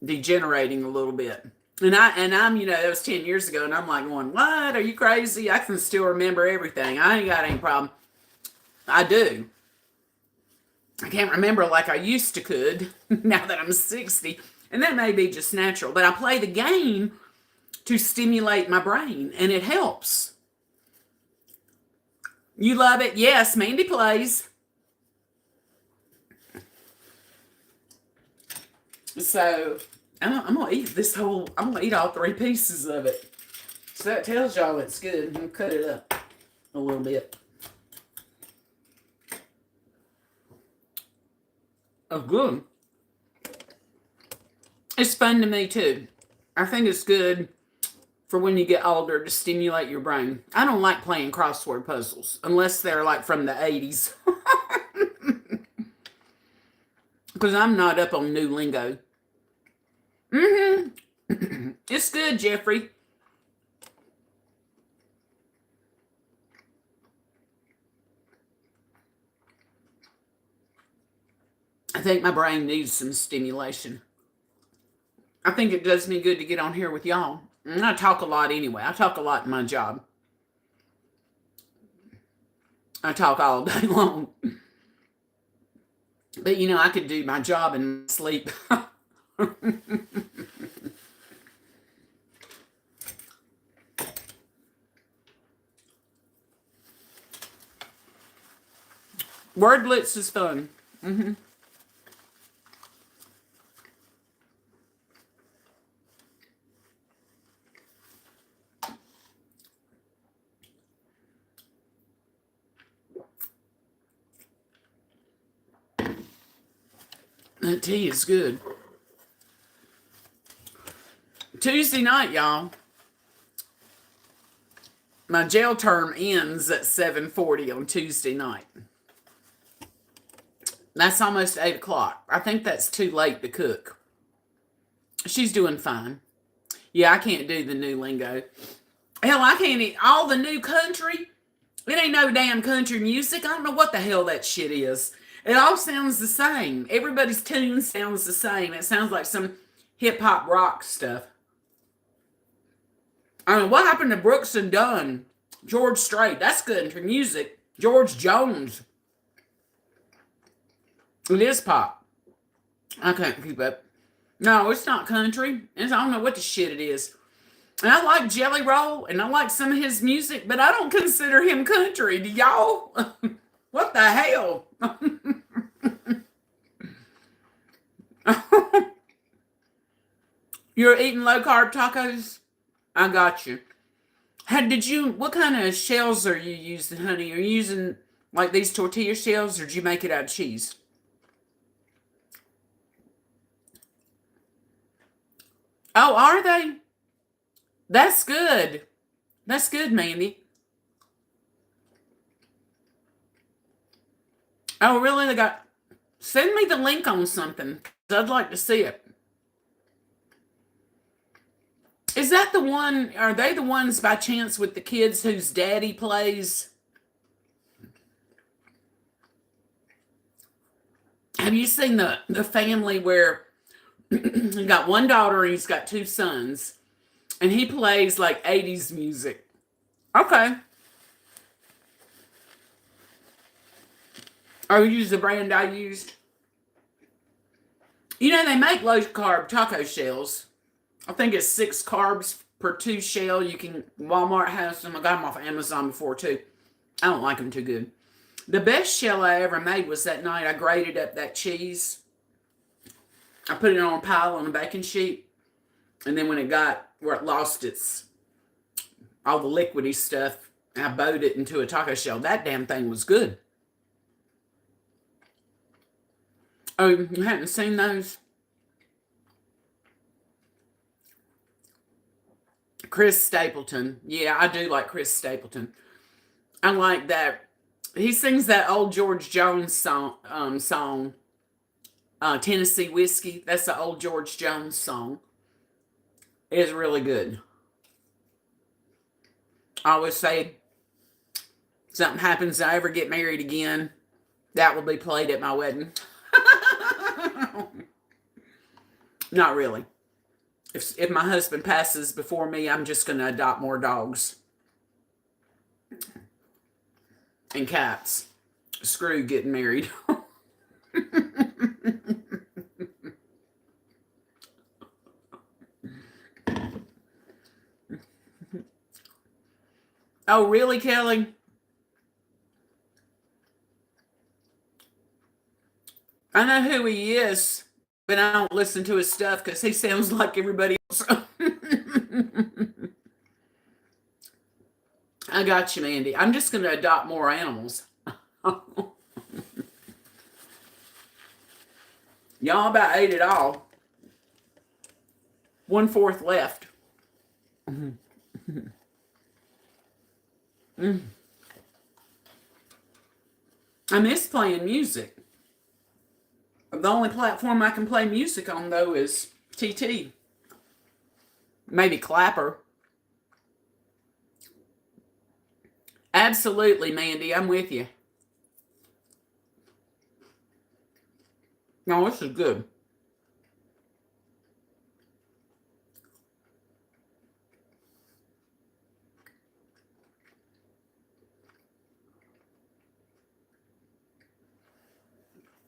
degenerating a little bit. And I'm, that was 10 years ago, and I'm like going, what? Are you crazy? I can still remember everything. I ain't got any problem. I do. I can't remember like I used to could now that I'm 60. And that may be just natural. But I play the game to stimulate my brain, and it helps. You love it? Yes, Mandy plays. So I'm gonna eat I'm gonna eat all 3 pieces of it. So that tells y'all it's good. I'm gonna cut it up a little bit. Oh, good. It's fun to me too. I think it's good for when you get older to stimulate your brain. I don't like playing crossword puzzles unless they're like from the 80s. Because I'm not up on new lingo. It's good, Jeffrey. I think my brain needs some stimulation. I think it does me good to get on here with y'all. And I talk a lot anyway. I talk a lot in my job. I talk all day long. But I could do my job and sleep. Word Blitz is fun. That tea is good. Tuesday night, y'all. My jail term ends at 7:40 on Tuesday night. That's almost 8 o'clock. I think that's too late to cook. She's doing fine. Yeah, I can't do the new lingo. Hell, I can't eat all the new country. It ain't no damn country music. I don't know what the hell that shit is. It all sounds the same. Everybody's tune sounds the same. It sounds like some hip-hop rock stuff. I mean, what happened to Brooks and Dunn? George Strait. That's country music. George Jones. It is pop. I can't keep up. No, it's not country. I don't know what the shit it is. And I like Jelly Roll, and I like some of his music, but I don't consider him country. Do y'all? What the hell? You're eating low-carb tacos? I got you. What kind of shells are you using, honey? Are you using, like, these tortilla shells, or did you make it out of cheese? Oh, are they? That's good. That's good, Mandy. Oh, really? Send me the link on something. I'd like to see it. Is that the one, are they the ones by chance with the kids whose daddy plays? Have you seen the family where he got one daughter and he's got 2 sons, and he plays like 80s music? Okay. Oh, you use the brand I used? They make low-carb taco shells. I think it's 6 carbs per 2 shell. Walmart has them. I got them off Amazon before, too. I don't like them too good. The best shell I ever made was that night I grated up that cheese. I put it on a pile on a baking sheet. And then when it got where it lost all the liquidy stuff, I bowed it into a taco shell. That damn thing was good. Oh, you haven't seen those? Chris Stapleton. Yeah, I do like Chris Stapleton. I like that. He sings that old George Jones song, Tennessee Whiskey. That's the old George Jones song. It's really good. I always say, something happens, I ever get married again, that will be played at my wedding. Not really. If my husband passes before me, I'm just going to adopt more dogs and cats. Screw getting married. Oh, really, Kelly? I know who he is, but I don't listen to his stuff because he sounds like everybody else. I got you, Mandy. I'm just going to adopt more animals. Y'all about ate it all. 1/4 left. I miss playing music. The only platform I can play music on, though, is TT. Maybe Clapper. Absolutely, Mandy. I'm with you. No, this is good.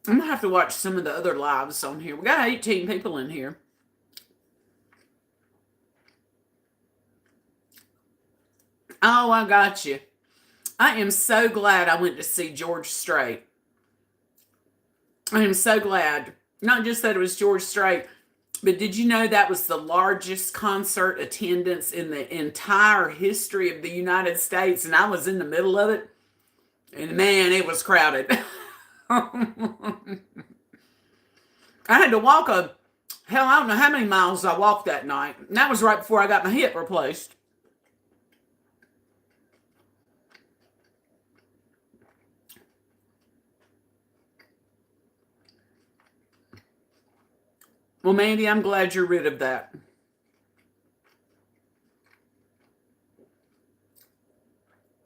I'm going to have to watch some of the other lives on here. We got 18 people in here. Oh, I got you. I am so glad I went to see George Strait. I am so glad. Not just that it was George Strait, but did you know that was the largest concert attendance in the entire history of the United States? And I was in the middle of it. And man, it was crowded. I had to walk I don't know how many miles I walked that night. And that was right before I got my hip replaced. Well, Mandy, I'm glad you're rid of that.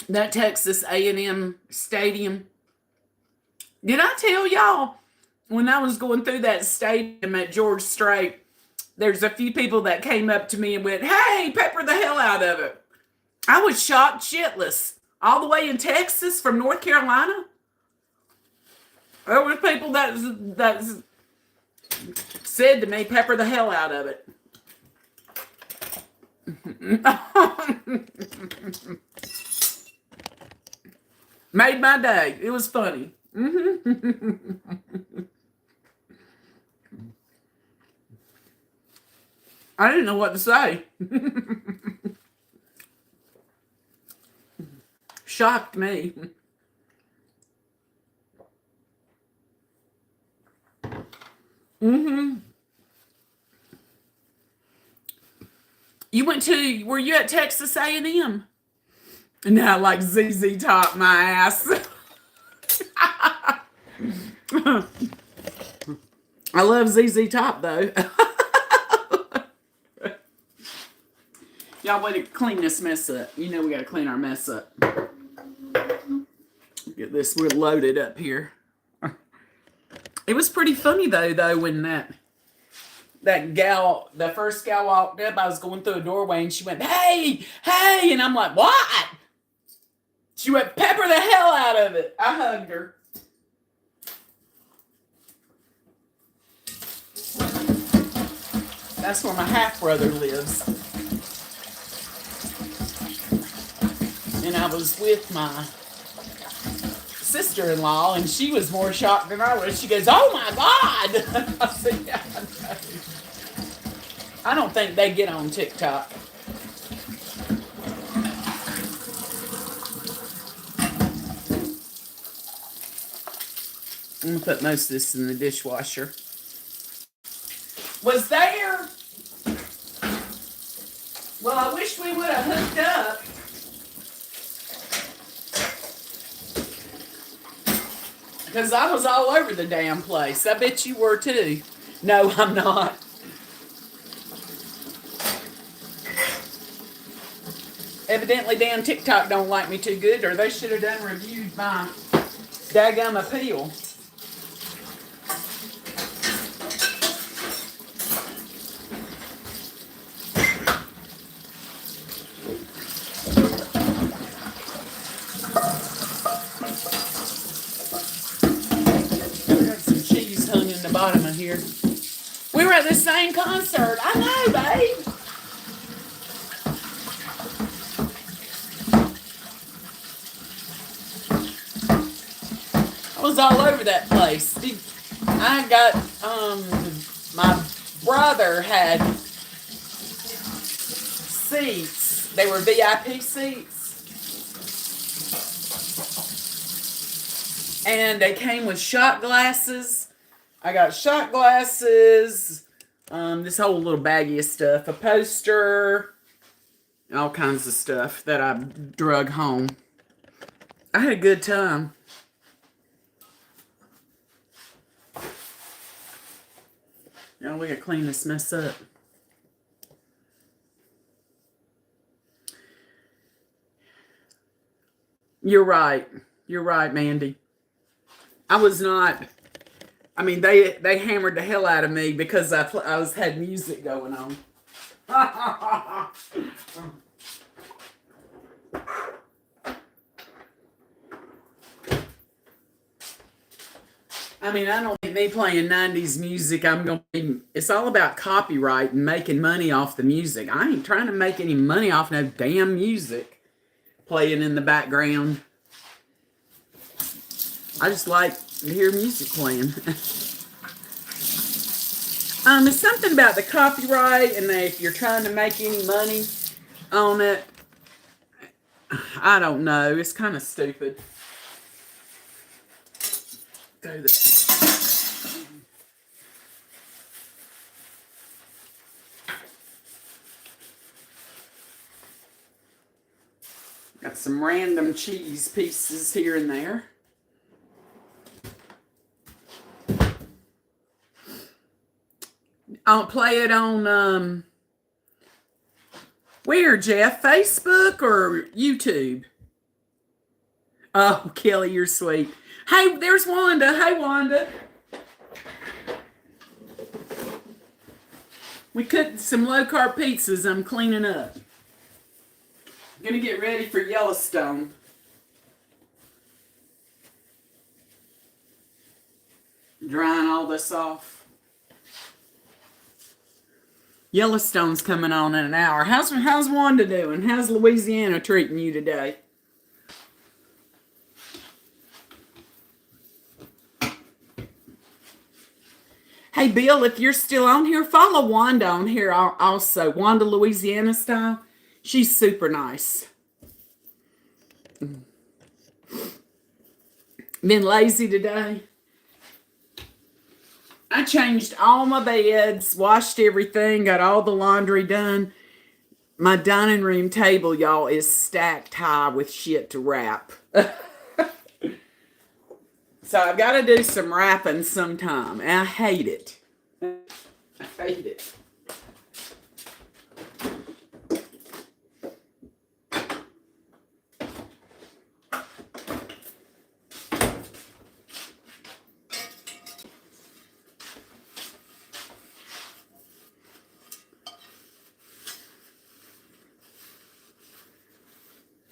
That Texas A&M stadium. Did I tell y'all when I was going through that stadium at George Strait, there's a few people that came up to me and went, "Hey, pepper the hell out of it." I was shocked shitless. All the way in Texas from North Carolina. There were people that said to me, "Pepper the hell out of it." Made my day. It was funny. I didn't know what to say. Shocked me. Were you at Texas A&M? Now, like ZZ Top my ass. I love ZZ Top, though. Y'all, way to clean this mess up. You know we got to clean our mess up. Get this, we're loaded up here. It was pretty funny, though, when that gal, the first gal walked up, I was going through a doorway, and she went, "Hey, hey," and I'm like, "What?" She went, "Pepper the hell out of it." I hugged her. That's where my half-brother lives. And I was with my sister-in-law, and she was more shocked than I was. She goes, "Oh my God!" I said, "Yeah, I know." I don't think they get on TikTok. I'm gonna put most of this in the dishwasher. Was there? Well, I wish we would have hooked up. Because I was all over the damn place. I bet you were too. No, I'm not. Evidently, damn TikTok don't like me too good, or they should have done reviewed my daggum appeal. the bottom of here. We were at the same concert. I know, babe. I was all over that place. I got, my brother had seats. They were VIP seats. And they came with shot glasses. I got shot glasses, this whole little baggie of stuff, a poster, all kinds of stuff that I drug home. I had a good time. Now we gotta clean this mess up. You're right. You're right, Mandy. I was not. I mean, they hammered the hell out of me because I had music going on. I mean, I don't think me playing 90s music, it's all about copyright and making money off the music. I ain't trying to make any money off no damn music playing in the background. I just like to hear music playing. It's something about the copyright and if you're trying to make any money on it. I don't know. It's kind of stupid. Go this. Got some random cheese pieces here and there. I'll play it on, where, Jeff? Facebook or YouTube? Oh, Kelly, you're sweet. Hey, there's Wanda. Hey, Wanda. We cooked some low-carb pizzas I'm cleaning up. I'm going to get ready for Yellowstone. Drying all this off. Yellowstone's coming on in an hour. How's Wanda doing? How's Louisiana treating you today? Hey, Bill, if you're still on here, follow Wanda on here also. Wanda, Louisiana style. She's super nice. Been lazy today. I changed all my beds, washed everything, got all the laundry done. My dining room table, y'all, is stacked high with shit to wrap. So I've got to do some wrapping sometime. And I hate it. I hate it.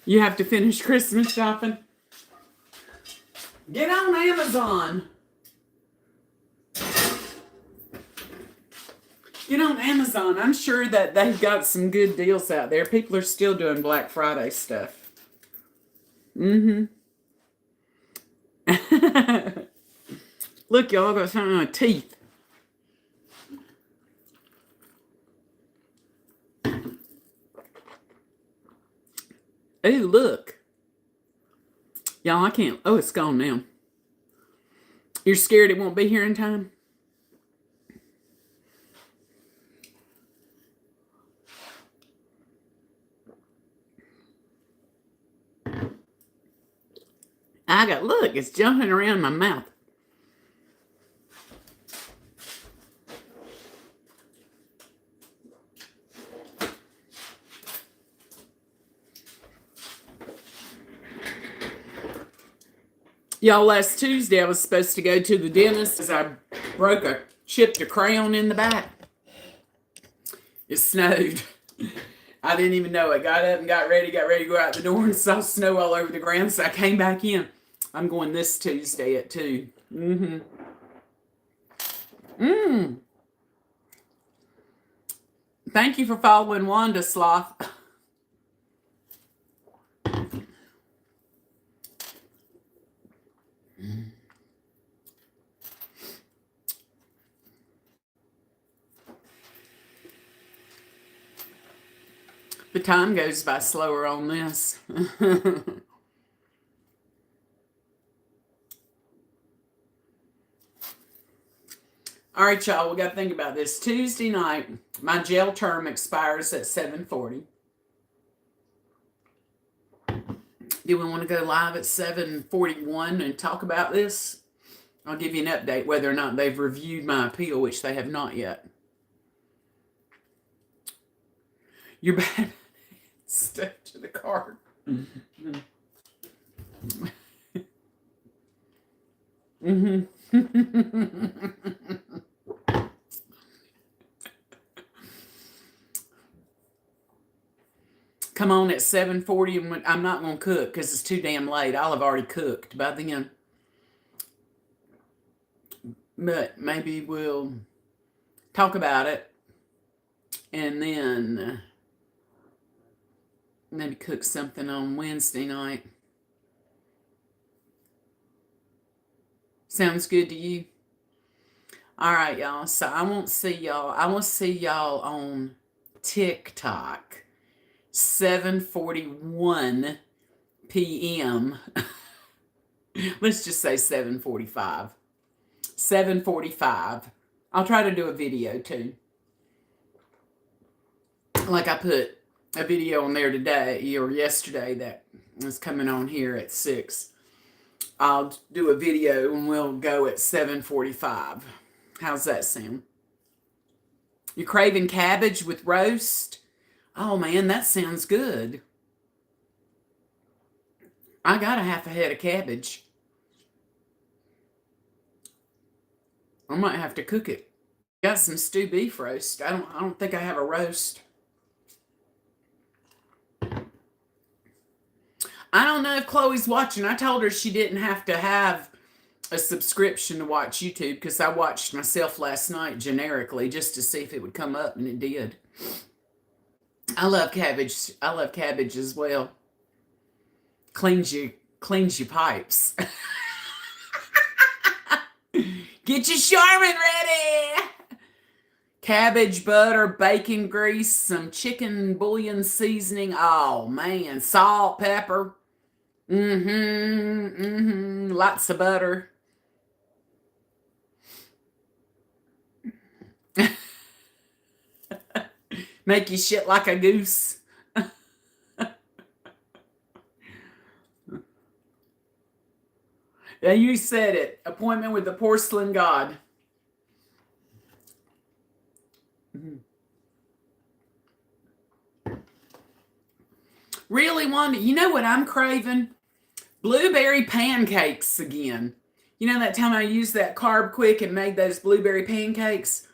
You have to finish Christmas shopping? Get on Amazon. Get on Amazon. I'm sure that they've got some good deals out there. People are still doing Black Friday stuff. Mm-hmm. Look, y'all, got something on my teeth. Ooh, look. Y'all, I can't. Oh, it's gone now. You're scared it won't be here in time? Look, it's jumping around my mouth. Y'all, last Tuesday I was supposed to go to the dentist because I chipped a crayon in the back. It snowed. I didn't even know it. Got up and got ready to go out the door and saw snow all over the ground, so I came back in. I'm going this Tuesday at 2. Mm-hmm. Mmm. Thank you for following Wanda Sloth. The time goes by slower on this. All right, y'all, we got to think about this. Tuesday night, my jail term expires at 7:40. Do we want to go live at 7:41 and talk about this? I'll give you an update whether or not they've reviewed my appeal, which they have not yet. You're bad. Stuck to the card. Mm-hmm. Come on at 7:40, and I'm not going to cook because it's too damn late. I'll have already cooked by then. But maybe we'll talk about it and then maybe cook something on Wednesday night. Sounds good to you? All right, y'all. So I won't see y'all. I will see y'all on TikTok, 7:41 p.m. Let's just say 7:45. 7:45. I'll try to do a video too. Like I put a video on there today or yesterday that is coming on here at 6. I'll do a video and we'll go at 7:45. How's that sound? You craving cabbage with roast? Oh man, that sounds good. I got a half a head of cabbage. I might have to cook it. Got some stew beef roast. I don't think I have a roast. I don't know if Chloe's watching. I told her she didn't have to have a subscription to watch YouTube because I watched myself last night generically just to see if it would come up, and it did. I love cabbage. I love cabbage as well. Cleans your pipes. Get your Charmin ready. Cabbage, butter, bacon grease, some chicken bouillon seasoning. Oh man, salt, pepper. Lots of butter. Make you shit like a goose. Yeah, you said it. Appointment with the porcelain god. Really, Wanda? You know what I'm craving? Blueberry pancakes again. You know that time I used that Carb Quick and made those blueberry pancakes?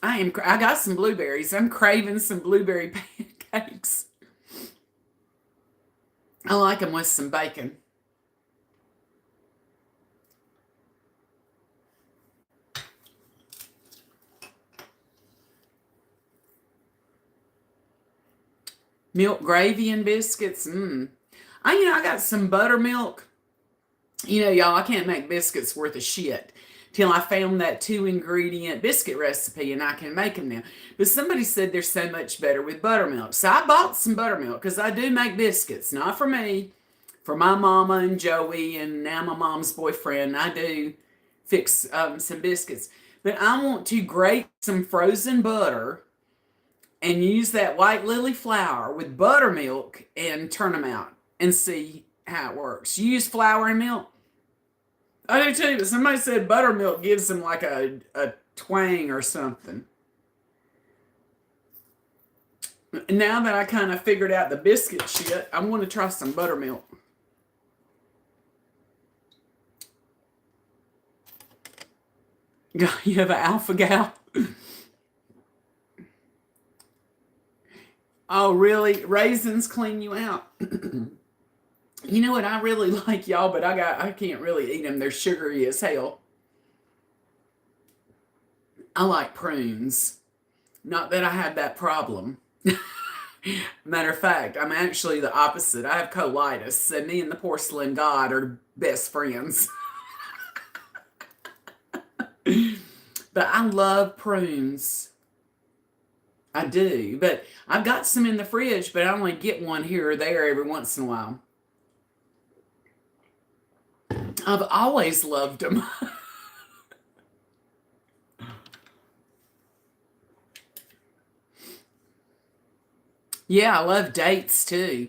I got some blueberries. I'm craving some blueberry pancakes. I like them with some bacon. Milk gravy and biscuits. I got some buttermilk. You know, y'all, I can't make biscuits worth a shit till I found that 2-ingredient biscuit recipe, and I can make them now. But somebody said they're so much better with buttermilk. So I bought some buttermilk because I do make biscuits. Not for me, for my mama and Joey and now my mom's boyfriend. I do fix some biscuits. But I want to grate some frozen butter and use that white lily flour with buttermilk and turn them out and see how it works. You use flour and milk? I do too, but somebody said buttermilk gives them like a twang or something. Now that I kind of figured out the biscuit shit, I want to try some buttermilk. You have an alpha gal? Oh, really? Raisins clean you out. You know what? I really like, y'all, but I can't really eat them. They're sugary as hell. I like prunes. Not that I have that problem. Matter of fact, I'm actually the opposite. I have colitis, and me and the porcelain god are best friends. But I love prunes. I do. But I've got some in the fridge, but I only get one here or there every once in a while. I've always loved them. Yeah, I love dates too.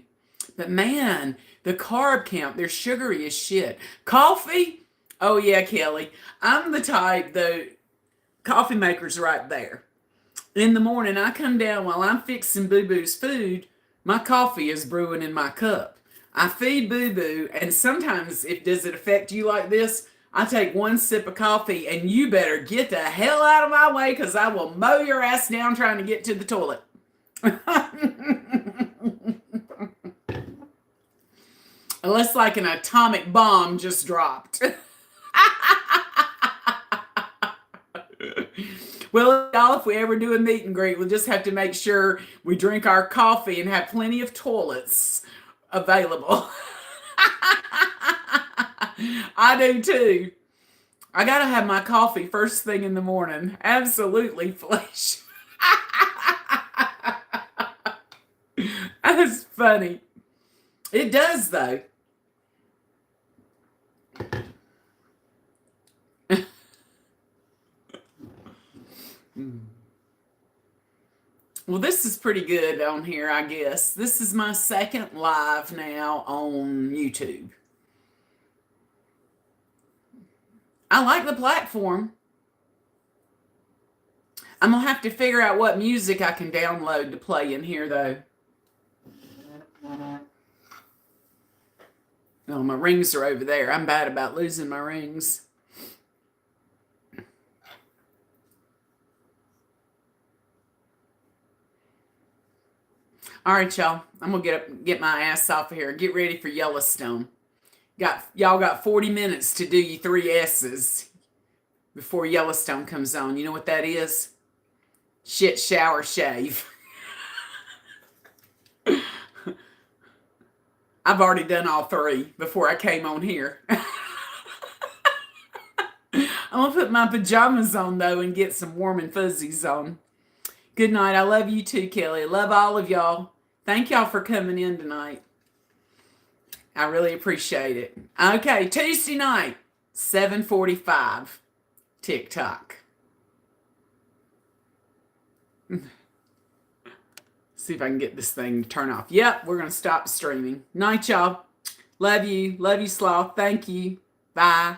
But man, the carb count, they're sugary as shit. Coffee? Oh yeah, Kelly. I'm the type, the coffee maker's right there. In the morning, I come down while I'm fixing Boo Boo's food, my coffee is brewing in my cup. I feed Boo Boo, and sometimes, if does it affect you like this, I take one sip of coffee, and you better get the hell out of my way, because I will mow your ass down trying to get to the toilet. Unless like an atomic bomb just dropped. Well, y'all, if we ever do a meet and greet, we'll just have to make sure we drink our coffee and have plenty of toilets available. I do too. I gotta have my coffee first thing in the morning. Absolutely, flesh. That's funny. It does, though. Well, this is pretty good on here, I guess. This is my second live now on YouTube. I like the platform. I'm going to have to figure out what music I can download to play in here, though. Oh, my rings are over there. I'm bad about losing my rings. All right, y'all. I'm going to get my ass off of here. Get ready for Yellowstone. Y'all got 40 minutes to do your 3 S's before Yellowstone comes on. You know what that is? Shit, shower, shave. I've already done all 3 before I came on here. I'm going to put my pajamas on, though, and get some warm and fuzzies on. Good night. I love you too, Kelly. I love all of y'all. Thank y'all for coming in tonight. I really appreciate it. Okay, Tuesday night, 7:45, TikTok. See if I can get this thing to turn off. Yep, we're going to stop streaming. Night, y'all. Love you. Love you, Sloth. Thank you. Bye.